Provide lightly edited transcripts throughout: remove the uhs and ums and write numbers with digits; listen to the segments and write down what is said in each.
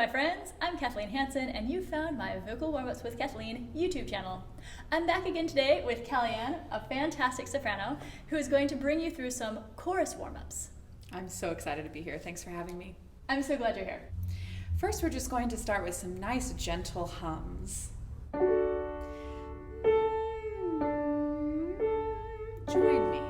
my friends, I'm Kathleen Hansen, and you found my Vocal Warmups with Kathleen YouTube channel. I'm back again today with Calieanne, a fantastic soprano, who is going to bring you through some chorus warm-ups. I'm so excited to be here. Thanks for having me. I'm so glad you're here. First, we're just going to start with some nice, gentle hums. Join me.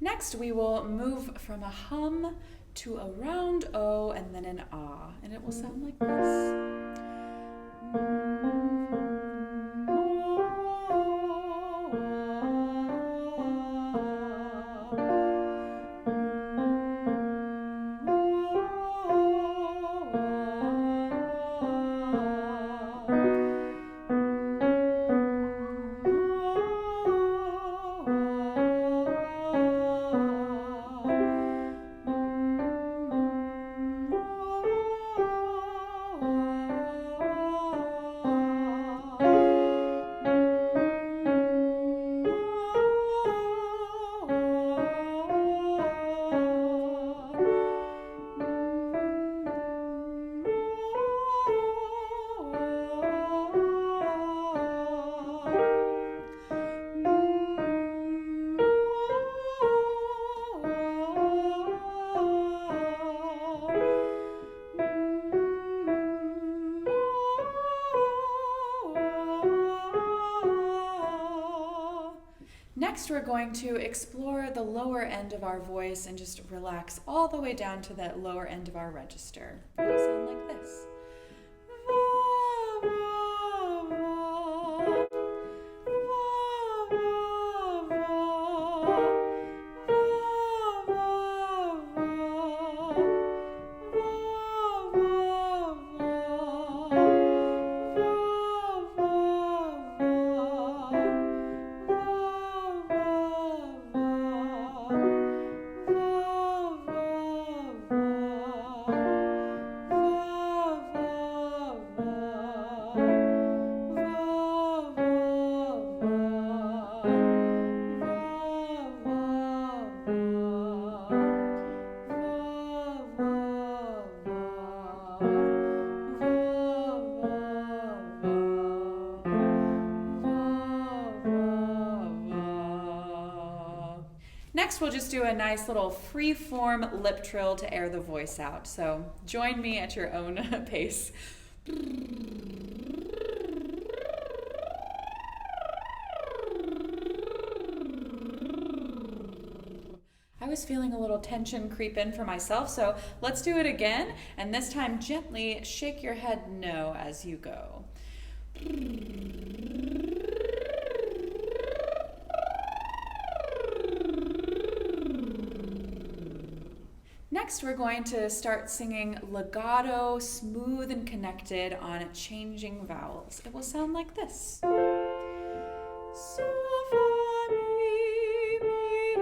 Next, we will move from a hum to a round O and then an ah, and it will sound like this. Next, we're going to explore the lower end of our voice and just relax all the way down to that lower end of our register. It'll sound like this. Next, we'll just do a nice little free-form lip trill to air the voice out. So join me at your own pace. I was feeling a little tension creep in for myself, so let's do it again. And this time, gently shake your head no as you go. Next, we're going to start singing legato, smooth and connected on changing vowels. It will sound like this. So, fa, mi, re,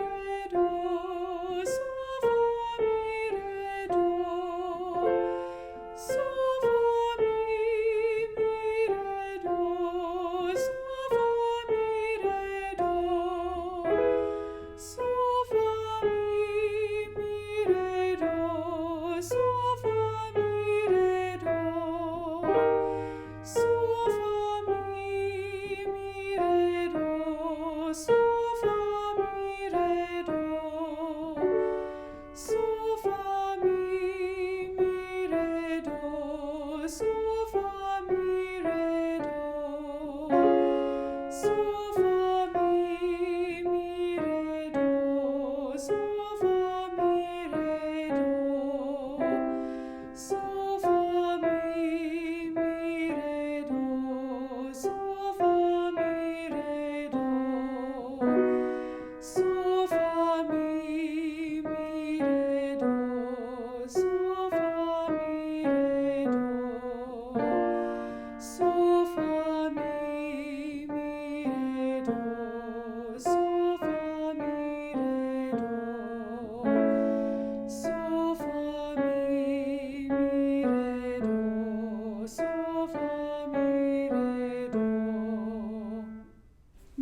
do. So, fa, mi, re, do. So, fa, mi, re, do. So, fa, mi, re, do. So, fa, mi, re, do. So, fa, mi, re, do. So, fa, mi, re, do.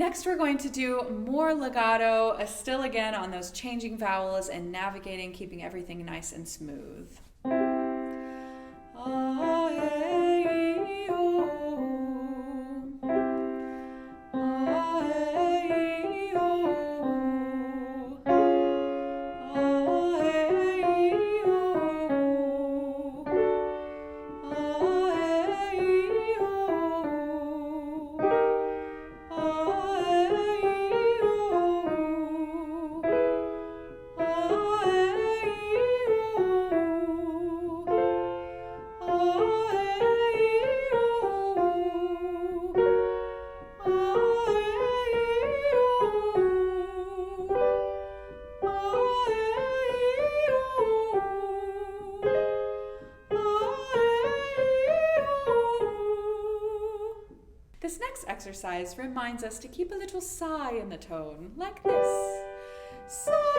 Next, we're going to do more legato, still again on those changing vowels and navigating, keeping everything nice and smooth. This next exercise reminds us to keep a little sigh in the tone, like this. Sigh,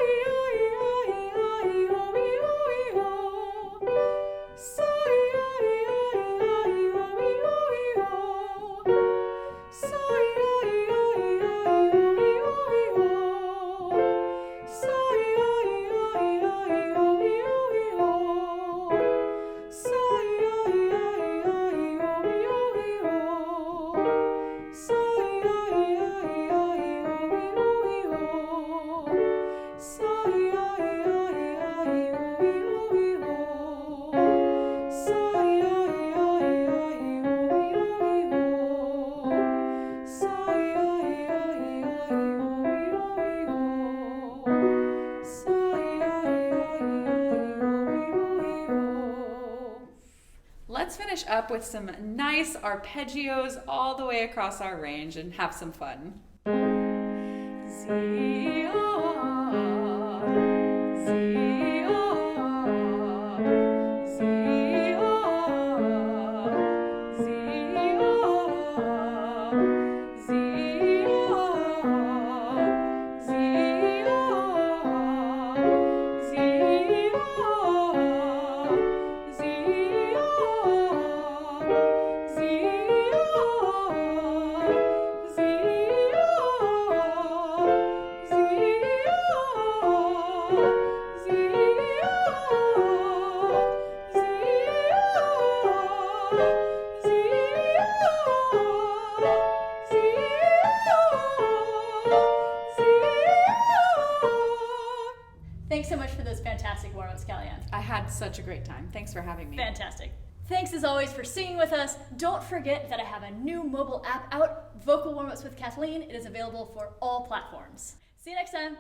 Let's finish up with some nice arpeggios all the way across our range and have some fun. Thanks so much for those fantastic warm-ups, Calieanne. I had such a great time. Thanks for having me. Fantastic. Thanks as always for singing with us. Don't forget that I have a new mobile app out, Vocal Warm-Ups with Kathleen. It is available for all platforms. See you next time.